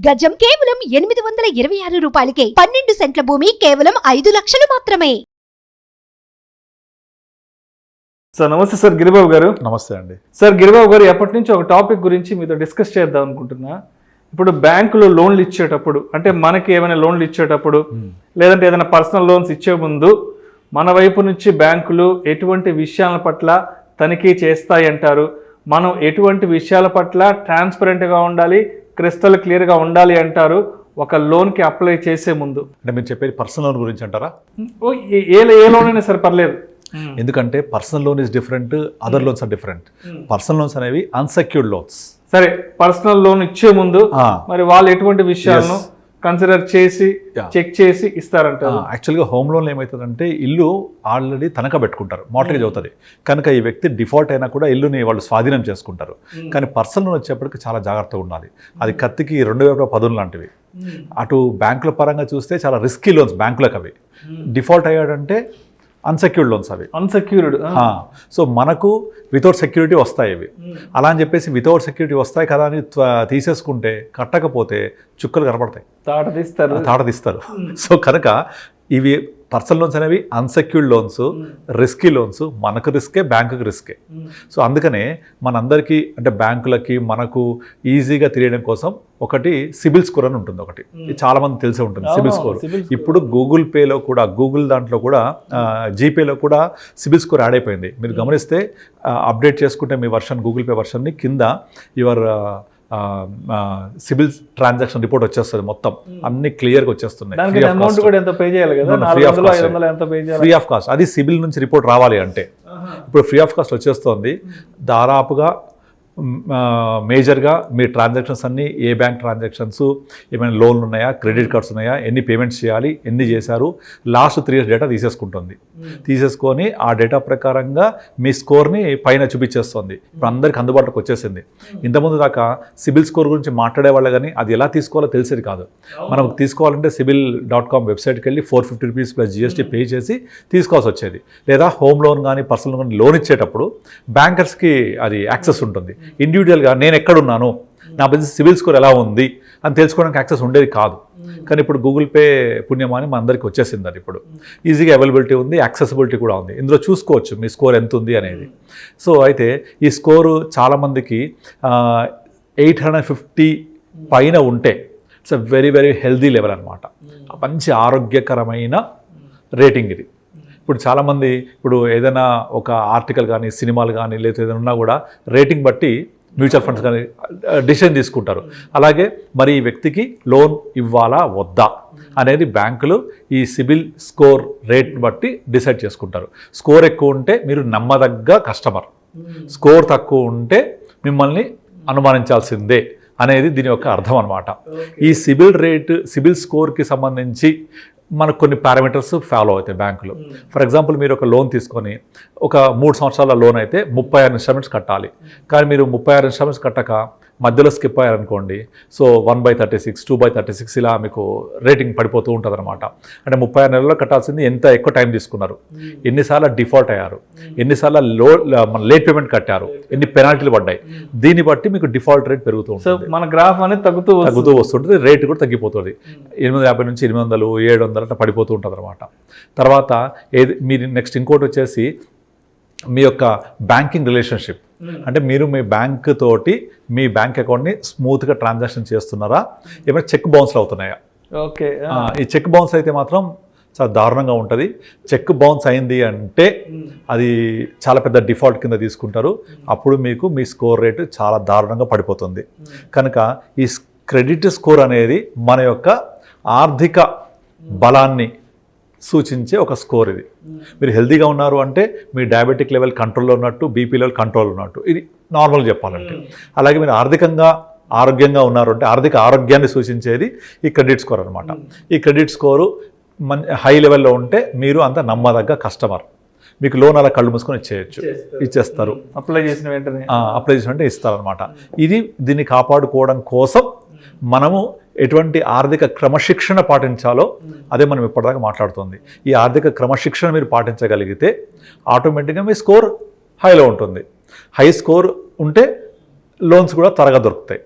గజం కేవలం 826 రూపాయలకే 12 సెంట్ల భూమి కేవలం 5 లక్షలు మాత్రమే. సార్ నమస్తే సార్ గిరిబాబు గారు. నమస్తే అండి సార్ గిరిబాబు గారు, ఎప్పటి నుంచి ఒక టాపిక్ గురించి మీతో డిస్కస్ చేద్దాం అనుకుంటున్నా. ఇప్పుడు బ్యాంకులో లోన్లు ఇచ్చేటప్పుడు, అంటే మనకి ఏమైనా లోన్లు ఇచ్చేటప్పుడు లేదంటే ఏదైనా పర్సనల్ లోన్స్ ఇచ్చే ముందు మన వైపు నుంచి బ్యాంకులు ఎటువంటి విషయాల పట్ల తనిఖీ చేస్తాయంటారు? మనం ఎటువంటి విషయాల పట్ల ట్రాన్స్పరెంట్గా ఉండాలి, క్రిస్టల్ క్లియర్గా ఉండాలి అంటారు ఒక లోన్కి అప్లై చేసే ముందు? అంటే మీరు చెప్పేది పర్సనల్ లోన్ గురించి అంటారా? ఏ లోన్ అయినా సరే పర్లేదు. ఎందుకంటే personal loan is different, other loans are different. Personal loans అనేవి అన్సెక్యూర్డ్ లోన్స్. సరే, పర్సనల్ లోన్ ఇచ్చే ముందు మరి వాళ్ళు ఎటువంటి విషయాలను కన్సిడర్ చేసి చెక్ చేసి ఇస్తారంటారు? యాక్చువల్గా హోమ్ లోన్ ఏమవుతుందంటే ఇల్లు ఆల్రెడీ తనఖా పెట్టుకుంటారు, మార్టగేజ్ అవుతుంది కనుక ఈ వ్యక్తి డిఫాల్ట్ అయినా కూడా ఇల్లుని వాళ్ళు స్వాధీనం చేసుకుంటారు. కానీ పర్సనల్ లోన్ వచ్చేప్పటికి చాలా జాగ్రత్తగా ఉండాలి. అది కత్తికి 2 వేల పదులు లాంటివి. అటు బ్యాంకుల పరంగా చూస్తే చాలా రిస్కీ లోన్స్ బ్యాంకులకు. అవి డిఫాల్ట్ అయ్యాడంటే అన్సెక్యూర్డ్ లోన్స్ అవి. అన్సెక్యూర్డ్. సో మనకు వితౌట్ సెక్యూరిటీ వస్తాయి ఇవి. అలా అని చెప్పేసి వితౌట్ సెక్యూరిటీ వస్తాయి కదా అని తీసేసుకుంటే కట్టకపోతే చుక్కలు కనపడతాయి, తాట తీస్తారు. సో కనుక ఇవి పర్సనల్ లోన్స్ అనేవి అన్సెక్యూర్డ్ లోన్స్, రిస్కీ లోన్స్. మనకు రిస్కే, బ్యాంకుకి రిస్కే. సో అందుకనే మనందరికీ అంటే బ్యాంకులకి మనకు ఈజీగా తెలియడం కోసం ఒకటి సిబిల్ స్కోర్ అని ఉంటుంది. ఒకటి చాలా మంది తెలిసే ఉంటుంది సిబిల్ స్కోర్. ఇప్పుడు గూగుల్ పేలో కూడా, గూగుల్ దాంట్లో కూడా, జీపేలో కూడా సిబిల్ స్కోర్ యాడ్ అయిపోయింది. మీరు గమనిస్తే అప్డేట్ చేసుకుంటే మీ వర్షన్, గూగుల్ పే వర్షన్ని కింద యువర్ సిబిల్ ట్రాన్సాక్షన్ రిపోర్ట్ వచ్చేస్తుంది. మొత్తం అన్ని క్లియర్గా వచ్చేస్తున్నాయి. Free of cost. అది సిబిల్ నుంచి రిపోర్ట్ రావాలి అంటే ఇప్పుడు ఫ్రీ ఆఫ్ కాస్ట్ వచ్చేస్తుంది. దాదాపుగా మేజర్గా మీ ట్రాన్సాక్షన్స్ అన్నీ, ఏ బ్యాంక్ ట్రాన్సాక్షన్స్, ఏమైనా లోన్లు ఉన్నాయా, క్రెడిట్ కార్డ్స్ ఉన్నాయా, ఎన్ని పేమెంట్స్ చేయాలి, ఎన్ని చేశారు, లాస్ట్ 3 years డేటా తీసేసుకుంటుంది. తీసేసుకొని ఆ డేటా ప్రకారంగా మీ స్కోర్ని పైన చూపించేస్తుంది. ఇప్పుడు అందరికీ అందుబాటులోకి వచ్చేసింది. ఇంతకుముందు దాకా సిబిల్ స్కోర్ గురించి మాట్లాడేవాళ్ళు కానీ అది ఎలా తీసుకోవాలో తెలిసేది కాదు. మనం తీసుకోవాలంటే sibil.com వెబ్సైట్కి వెళ్ళి 450 రూపీస్ ప్లస్ GST పే చేసి తీసుకోవాల్సి వచ్చేది. లేదా హోమ్ లోన్ కానీ పర్సనల్ కానీ లోన్ ఇచ్చేటప్పుడు బ్యాంకర్స్కి అది యాక్సెస్ ఉంటుంది. ఇండివిజువల్గా నేను ఎక్కడున్నాను, నా బిజినెస్ సిబిల్ స్కోర్ ఎలా ఉంది అని తెలుసుకోవడానికి యాక్సెస్ ఉండేది కాదు. కానీ ఇప్పుడు గూగుల్ పే పుణ్యమాని మన అందరికీ వచ్చేసింది. అది ఇప్పుడు ఈజీగా అవైలబిలిటీ ఉంది, యాక్సెసిబిలిటీ కూడా ఉంది. ఇందులో చూసుకోవచ్చు మీ స్కోర్ ఎంత ఉంది అనేది. సో అయితే ఈ స్కోరు చాలామందికి 850 పైన ఉంటే it's a very very healthy level అనమాట. మంచి ఆరోగ్యకరమైన రేటింగ్ ఇది. ఇప్పుడు చాలామంది ఇప్పుడు ఏదైనా ఒక ఆర్టికల్ కానీ, సినిమాలు కానీ, లేదా ఏదైనా ఉన్నా కూడా రేటింగ్ బట్టి మ్యూచువల్ ఫండ్స్ కానీ డిసిషన్ తీసుకుంటారు. అలాగే మరి ఈ వ్యక్తికి లోన్ ఇవ్వాలా వద్దా అనేది బ్యాంకులు ఈ సిబిల్ స్కోర్ రేట్ బట్టి డిసైడ్ చేసుకుంటారు. స్కోర్ ఎక్కువ ఉంటే మీరు నమ్మదగ్గ కస్టమర్, స్కోర్ తక్కువ ఉంటే మిమ్మల్ని అనుమానించాల్సిందే అనేది దీని యొక్క అర్థం అనమాట. ఈ సిబిల్ స్కోర్కి సంబంధించి మనకు కొన్ని పారామీటర్స్ ఫాలో అవుతాయి బ్యాంకులు. ఫర్ ఎగ్జాంపుల్ మీరు ఒక లోన్ తీసుకొని ఒక 3 సంవత్సరాల లోన్ అయితే 36 ఇన్స్టాల్మెంట్స్ కట్టాలి. కానీ మీరు 36 ఇన్స్టాల్మెంట్స్ కట్టక మధ్యలో స్కిప్ అయ్యారనుకోండి, సో 1/36, 2/36 ఇలా మీకు రేటింగ్ పడిపోతూ ఉంటుంది అనమాట. అంటే 36 నెలల్లో కట్టాల్సింది ఎంత ఎక్కువ టైం తీసుకున్నారు, ఎన్నిసార్లు డిఫాల్ట్ అయ్యారు, ఎన్నిసార్లు లేట్ పేమెంట్ కట్టారు, ఎన్ని పెనాల్టీలు పడ్డాయి, దీన్ని బట్టి మీకు డిఫాల్ట్ రేట్ పెరుగుతూ ఉంటుంది. మన గ్రాఫ్ అనేది తగ్గుతూ వస్తుంటుంది, రేట్ కూడా తగ్గిపోతుంది. 850 నుంచి 800, 700 అట్లా పడిపోతూ ఉంటుంది అనమాట. తర్వాత మీరు నెక్స్ట్ ఇంకోటి వచ్చేసి మీ యొక్క బ్యాంకింగ్ రిలేషన్షిప్. అంటే మీరు మీ బ్యాంక్ తోటి మీ బ్యాంక్ అకౌంట్ని స్మూత్గా ట్రాన్సాక్షన్ చేస్తున్నారా, ఏమైనా చెక్ బౌన్స్లు అవుతున్నాయా? ఓకే. ఈ చెక్ బౌన్స్ అయితే మాత్రం చాలా దారుణంగా ఉంటుంది. చెక్ బౌన్స్ అయింది అంటే అది చాలా పెద్ద డిఫాల్ట్ కింద తీసుకుంటారు. అప్పుడు మీకు మీ స్కోర్ రేటు చాలా దారుణంగా పడిపోతుంది. కనుక ఈ క్రెడిట్ స్కోర్ అనేది మన యొక్క ఆర్థిక బలాన్ని సూచించే ఒక స్కోర్ ఇది. మీరు హెల్తీగా ఉన్నారు అంటే మీ డయాబెటిక్ లెవెల్ కంట్రోల్లో ఉన్నట్టు, బీపీ లెవెల్ కంట్రోల్లో ఉన్నట్టు, ఇది నార్మల్గా చెప్పాలంటే. అలాగే మీరు ఆరోగ్యంగా ఉన్నారు అంటే ఆర్థిక ఆరోగ్యాన్ని సూచించేది ఈ క్రెడిట్ స్కోర్ అనమాట. ఈ క్రెడిట్ స్కోరు హై లెవెల్లో ఉంటే మీరు అంత నమ్మదగ్గ కస్టమర్. మీకు లోన్ అలా కళ్ళు మూసుకొని ఇచ్చేస్తారు. అప్లై చేసిన వెంటనే ఇస్తారనమాట. దీన్ని కాపాడుకోవడం కోసం మనము ఎటువంటి ఆర్థిక క్రమశిక్షణ పాటించాలో అదే మనం ఇప్పటిదాకా మాట్లాడుతుంది. ఈ ఆర్థిక క్రమశిక్షణ మీరు పాటించగలిగితే ఆటోమేటిక్గా మీ స్కోర్ హైలో ఉంటుంది. హై స్కోర్ ఉంటే లోన్స్ కూడా త్వరగా దొరుకుతాయి.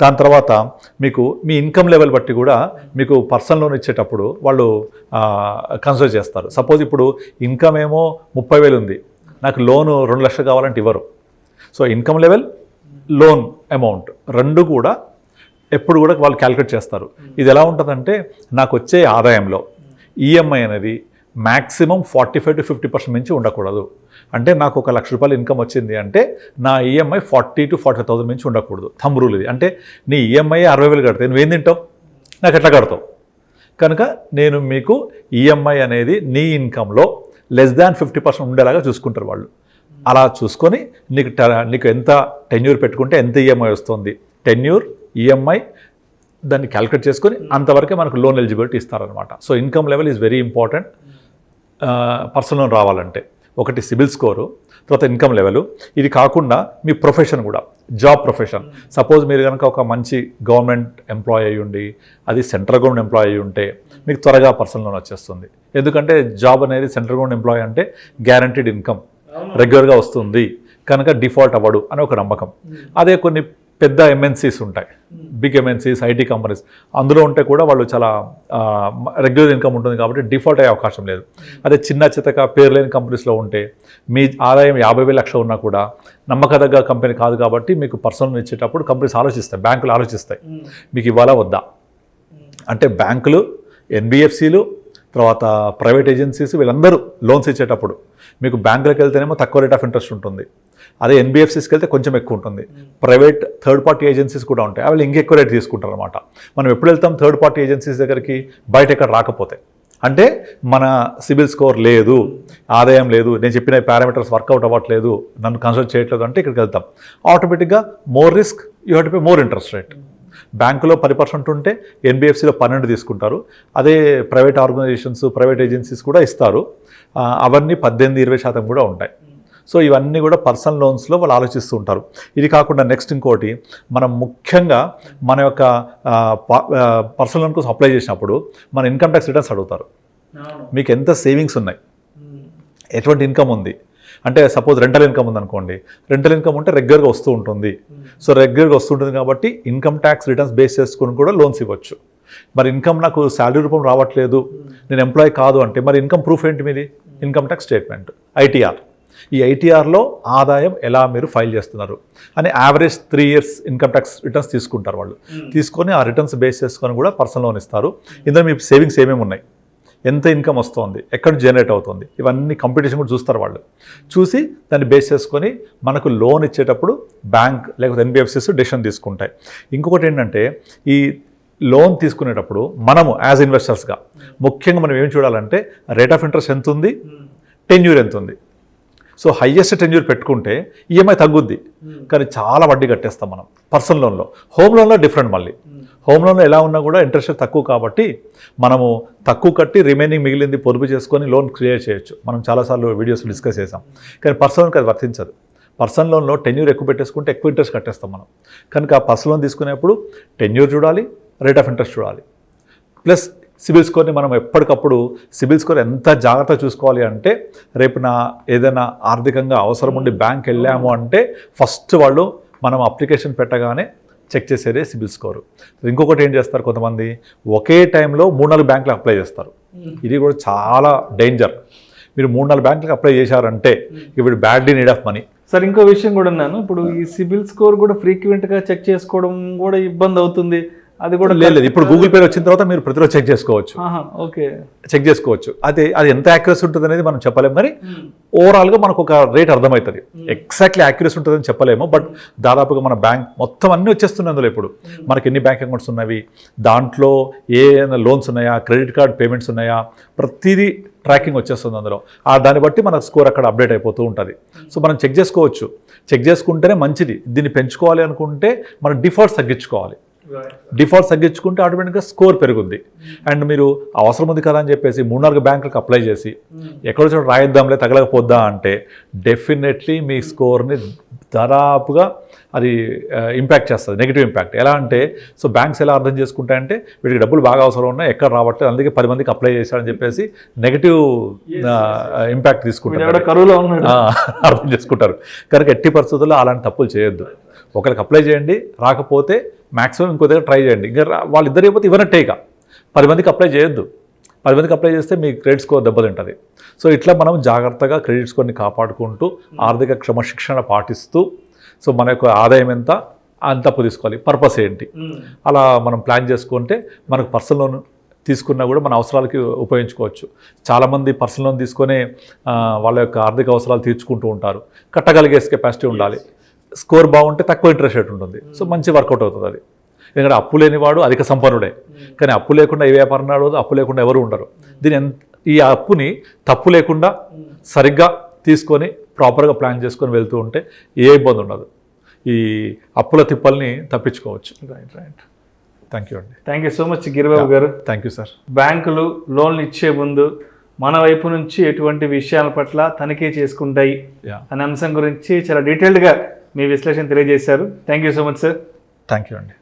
దాని తర్వాత మీకు మీ ఇన్కమ్ లెవెల్ బట్టి కూడా మీకు పర్సనల్ లోన్ ఇచ్చేటప్పుడు వాళ్ళు కన్సిడర్ చేస్తారు. సపోజ్ ఇప్పుడు ఇన్కమ్ ఏమో 30,000 ఉంది, నాకు లోను 2 లక్షలు కావాలంటే ఇవ్వరు. So income level, loan amount రెండు కూడా ఎప్పుడు కూడా వాళ్ళు క్యాలిక్యులేట్ చేస్తారు. ఇది ఎలా ఉంటుందంటే నాకు వచ్చే ఆదాయంలో ఈఎంఐ అనేది మ్యాక్సిమం 45 to 50% నుంచి ఉండకూడదు. అంటే నాకు 1 లక్ష రూపాయలు ఇన్కమ్ వచ్చింది అంటే నా ఈఎంఐ 40,000 to 40,000 నుంచి ఉండకూడదు. థంబ్ రూల్ ఇది. అంటే నీ ఈఎంఐ 60,000 కడితే నువ్వేం తింటావు, నాకు ఎట్లా కడతావు? కనుక నేను మీకు ఈఎంఐ అనేది నీ ఇన్కంలో లెస్ దాన్ 50% ఉండేలాగా చూసుకుంటారు వాళ్ళు. అలా చూసుకొని నీకు ఎంత టెన్యూర్ పెట్టుకుంటే ఎంత ఈఎంఐ వస్తుంది, టెన్యూర్, ఈఎంఐ దాన్ని క్యాలిక్యులేట్ చేసుకొని అంతవరకే మనకు లోన్ ఎలిజిబిలిటీ ఇస్తారనమాట. So income level is very important personal loan రావాలంటే. ఒకటి సిబిల్ స్కోరు, తర్వాత ఇన్కమ్ లెవెల్. ఇది కాకుండా మీ ప్రొఫెషన్ కూడా, జాబ్ ప్రొఫెషన్. సపోజ్ మీరు కనుక ఒక మంచి గవర్నమెంట్ ఎంప్లాయీ అయ్యి ఉండి అది సెంట్రల్ గవర్నమెంట్ ఎంప్లాయీ అయ్యి ఉంటే మీకు త్వరగా పర్సనల్ లోన్ వచ్చేస్తుంది. ఎందుకంటే జాబ్ అనేది సెంట్రల్ గవర్నమెంట్ ఎంప్లాయీ అంటే గ్యారంటీడ్ ఇన్కమ్ రెగ్యులర్గా వస్తుంది కనుక డిఫాల్ట్ అవ్వడు అని ఒక నమ్మకం. అదే కొన్ని పెద్ద ఎంఎన్సీస్ ఉంటాయి, బిగ్ ఎంఎన్సీస్, ఐటీ కంపెనీస్, అందులో ఉంటే కూడా వాళ్ళు చాలా రెగ్యులర్ ఇన్కమ్ ఉంటుంది కాబట్టి డిఫాల్ట్ అయ్యే అవకాశం లేదు. అదే చిన్న చితక పేరు లేని కంపెనీస్లో ఉంటే మీ ఆదాయం 50,000 లక్షలు ఉన్నా కూడా నమ్మకదగ్గ కంపెనీ కాదు కాబట్టి మీకు పర్సనల్ ఇచ్చేటప్పుడు కంపెనీస్ ఆలోచిస్తాయి, బ్యాంకులు ఆలోచిస్తాయి మీకు ఇవ్వాలా వద్దా. అంటే బ్యాంకులు, ఎన్బిఎఫ్సిలు, తర్వాత ప్రైవేట్ ఏజెన్సీస్ వీళ్ళందరూ లోన్స్ ఇచ్చేటప్పుడు మీకు బ్యాంకులకు వెళ్తేనేమో తక్కువ రేట్ ఆఫ్ ఇంట్రెస్ట్ ఉంటుంది, అదే ఎన్బిఎఫ్సిస్కి వెళ్తే కొంచెం ఎక్కువ ఉంటుంది. ప్రైవేట్ థర్డ్ పార్టీ ఏజెన్సీస్ కూడా ఉంటాయి, వాళ్ళు ఇంకెక్కువ రేట్ తీసుకుంటారు అనమాట. మనం ఎప్పుడు వెళ్తాం థర్డ్ పార్టీ ఏజెన్సీస్ దగ్గరికి, బయట ఎక్కడ రాకపోతే, అంటే మన సిబిల్ స్కోర్ లేదు, ఆదాయం లేదు, నేను చెప్పిన పారామీటర్స్ వర్కౌట్ అవ్వట్లేదు, నన్ను కన్సల్ట్ చేయట్లేదు అంటే ఇక్కడికి వెళ్తాం. ఆటోమేటిక్గా more risk, you have to pay more interest rate. బ్యాంకులో 10% ఉంటే ఎన్బిఎఫ్సిలో 12 తీసుకుంటారు. అదే ప్రైవేట్ ఆర్గనైజేషన్స్, ప్రైవేట్ ఏజెన్సీస్ కూడా ఇస్తారు, అవన్నీ 18-20% కూడా ఉంటాయి. సో ఇవన్నీ కూడా పర్సనల్ లోన్స్లో వాళ్ళు ఆలోచిస్తూ ఉంటారు. ఇది కాకుండా నెక్స్ట్ ఇంకోటి, మనం ముఖ్యంగా మన యొక్క పర్సనల్ లోన్ కోసం అప్లై చేసినప్పుడు మన ఇన్కమ్ ట్యాక్స్ రిటర్న్స్ అడుగుతారు. మీకు ఎంత సేవింగ్స్ ఉన్నాయి, ఎటువంటి ఇన్కమ్ ఉంది. అంటే సపోజ్ రెంటల్ ఇన్కమ్ ఉందనుకోండి, రెంటల్ ఇన్కమ్ ఉంటే రెగ్యులర్గా వస్తూ ఉంటుంది. సో రెగ్యులర్గా వస్తుంటుంది కాబట్టి ఇన్కమ్ ట్యాక్స్ రిటర్న్స్ బేస్ చేసుకుని కూడా లోన్స్ ఇవ్వచ్చు. మరి ఇన్కమ్ నాకు శాలరీ రూపం రావట్లేదు, నేను ఎంప్లాయీ కాదు అంటే మరి ఇన్కమ్ ప్రూఫ్ ఏంటి మీది? Income tax statement, ITR. ఈ ఐటీఆర్లో ఆదాయం ఎలా మీరు ఫైల్ చేస్తున్నారు అని average 3 years income tax returns తీసుకుంటారు వాళ్ళు. తీసుకొని ఆ రిటర్న్స్ బేస్ చేసుకొని కూడా పర్సనల్ లోన్ ఇస్తారు. ఇందులో మీ సేవింగ్స్ ఏమేమి ఉన్నాయి, ఎంత ఇన్కమ్ వస్తుంది, ఎక్కడ జనరేట్ అవుతుంది, ఇవన్నీ కంపిటీషన్ కూడా చూస్తారు వాళ్ళు. చూసి దాన్ని బేస్ చేసుకొని మనకు లోన్ ఇచ్చేటప్పుడు బ్యాంక్ లేకపోతే ఎన్బిఎఫ్సిస్ డెసిషన్ తీసుకుంటాయి. ఇంకొకటి ఏంటంటే ఈ లోన్ తీసుకునేటప్పుడు మనము యాజ్ ఇన్వెస్టర్స్గా ముఖ్యంగా మనం ఏం చూడాలంటే రేట్ ఆఫ్ ఇంట్రెస్ట్ ఎంత ఉంది, టెన్యూర్ ఎంత ఉంది. సో హైయెస్ట్ టెన్యూర్ పెట్టుకుంటే ఈఎంఐ తగ్గుద్ది, కానీ చాలా వడ్డీ కట్టేస్తాం మనం పర్సనల్ లోన్లో. హోమ్ లోన్లో డిఫరెంట్, మళ్ళీ హోమ్ లోన్లో ఎలా ఉన్నా కూడా ఇంట్రెస్ట్ తక్కువ కాబట్టి మనము తక్కువ కట్టి రిమైనింగ్ మిగిలింది పొదుపు చేసుకొని లోన్ క్లియర్ చేయొచ్చు. మనం చాలాసార్లు వీడియోస్ డిస్కస్ చేసాం. కానీ పర్సనల్ లోన్కి అది వర్తించదు. పర్సనల్ లోన్లో టెన్యూర్ ఎక్కువ పెట్టేసుకుంటే ఎక్కువ ఇంట్రెస్ట్ కట్టేస్తాం మనం. కనుక పర్సనల్ లోన్ తీసుకునేప్పుడు టెన్యూర్ చూడాలి, రేట్ ఆఫ్ ఇంట్రెస్ట్ చూడాలి, ప్లస్ సిబిల్ స్కోర్ని మనం ఎప్పటికప్పుడు సిబిల్ స్కోర్ ఎంత జాగ్రత్త చూసుకోవాలి అంటే రేపు ఏదైనా ఆర్థికంగా అవసరం ఉండి బ్యాంక్ వెళ్ళాము అంటే ఫస్ట్ వాళ్ళు మనం అప్లికేషన్ పెట్టగానే చెక్ చేసేదే సిబిల్ స్కోరు. ఇంకొకటి ఏం చేస్తారు, కొంతమంది ఒకే టైంలో 3-4 బ్యాంకులకు అప్లై చేస్తారు. ఇది కూడా చాలా డేంజర్. మీరు 3-4 బ్యాంకులకు అప్లై చేశారంటే ఇప్పుడు badly need of money. Sir ఇంకో విషయం కూడా ఉన్నాను, ఇప్పుడు ఈ సిబిల్ స్కోర్ కూడా ఫ్రీక్వెంట్గా చెక్ చేసుకోవడం కూడా ఇబ్బంది అవుతుంది. అది కూడా లేదు, ఇప్పుడు గూగుల్ పే వచ్చిన తర్వాత మీరు ప్రతిరోజు చెక్ చేసుకోవచ్చు. ఓకే, చెక్ చేసుకోవచ్చు. అది ఎంత యాక్యురసీ ఉంటుంది అనేది మనం చెప్పలేము, కానీ ఓవరాల్గా మనకు ఒక రేట్ అర్థమవుతుంది. ఎగ్జాక్ట్లీ యాక్యురసీ ఉంటుందని చెప్పలేము, బట్ దాదాపుగా మన బ్యాంక్ మొత్తం అన్నీ వచ్చేస్తున్నాయి అందులో. ఇప్పుడు మనకి ఎన్ని బ్యాంక్ అకౌంట్స్ ఉన్నవి, దాంట్లో ఏ లోన్స్ ఉన్నాయా, క్రెడిట్ కార్డ్ పేమెంట్స్ ఉన్నాయా, ప్రతిదీ ట్రాకింగ్ వచ్చేస్తుంది అందులో. దాన్ని బట్టి మన స్కోర్ అక్కడ అప్డేట్ అయిపోతూ ఉంటుంది. సో మనం చెక్ చేసుకోవచ్చు. చెక్ చేసుకుంటేనే మంచిది. దీన్ని పెంచుకోవాలి అనుకుంటే మనం డిఫాల్ట్స్ తగ్గించుకోవాలి. డిఫాల్ట్ తగ్గించుకుంటే ఆటోమేటిక్గా స్కోర్ పెరుగుద్ది. అండ్ మీరు అవసరం ఉంది కదా అని చెప్పేసి 3-4 బ్యాంకులకు అప్లై చేసి ఎక్కడో చోట రాయిద్దాంలే తగలకపోద్దా అంటే డెఫినెట్లీ మీ స్కోర్ని దాదాపుగా అది ఇంపాక్ట్ చేస్తుంది, నెగిటివ్ ఇంపాక్ట్. ఎలా అంటే సో బ్యాంక్స్ ఎలా అర్థం చేసుకుంటాయంటే వీటికి డబ్బులు బాగా అవసరం ఉన్నాయి, ఎక్కడ రావట్లేదు, అందుకే 10 మందికి అప్లై చేశారని చెప్పేసి నెగిటివ్ ఇంపాక్ట్ తీసుకుంటారు, కరువులో ఉన్నాడు అర్థం చేసుకుంటారు. కనుక ఎట్టి పరిస్థితుల్లో అలాంటి తప్పులు చేయొద్దు. ఒకరికి అప్లై చేయండి, రాకపోతే మ్యాక్సిమం ఇంకో దగ్గర ట్రై చేయండి. ఇంకా వాళ్ళిద్దరు అయిపోతే ఇవ్వనట్టే ఇక 10 మందికి అప్లై చేయొద్దు. 10 మందికి అప్లై చేస్తే మీ క్రెడిట్ స్కోర్ దెబ్బతింటుంది. సో ఇట్లా మనం జాగ్రత్తగా క్రెడిట్ స్కోర్ని కాపాడుకుంటూ ఆర్థిక క్రమశిక్షణ పాటిస్తూ సో మన యొక్క ఆదాయం ఎంత అంత అప్పు తీసుకోవాలి, పర్పస్ ఏంటి, అలా మనం ప్లాన్ చేసుకుంటే మనకు పర్సనల్ లోన్ తీసుకున్నా కూడా మన అవసరాలకి ఉపయోగించుకోవచ్చు. చాలామంది పర్సనల్ లోన్ తీసుకొని వాళ్ళ యొక్క ఆర్థిక అవసరాలు తీర్చుకుంటూ ఉంటారు. కట్టగలిగే కెపాసిటీ ఉండాలి. స్కోర్ బాగుంటే తక్కువ ఇంట్రెస్ట్ రేట్ ఉంటుంది. సో మంచి వర్కౌట్ అవుతుంది అది. ఎందుకంటే అప్పు లేనివాడు అధిక సంపన్నుడే. కానీ అప్పు లేకుండా ఏ వ్యాపారం నడవదు, అప్పు లేకుండా ఎవరు ఉండరు. ఈ అప్పుని తప్పు లేకుండా సరిగ్గా తీసుకొని ప్రాపర్గా ప్లాన్ చేసుకొని వెళ్తూ ఉంటే ఏ ఇబ్బంది ఉండదు. ఈ అప్పుల తిప్పల్ని తప్పించుకోవచ్చు. రైట్. థ్యాంక్ యూ అండి. Thank you so much Giribabu గారు. Thank you sir. బ్యాంకులు లోన్లు ఇచ్చే ముందు మన వైపు నుంచి ఎటువంటి విషయాల పట్ల తనిఖీ చేసుకుంటాయి అనే అంశం గురించి చాలా డీటెయిల్డ్గా మీ విశ్లేషణ తెలియజేశారు. Thank you so much sir. Thank you అండి.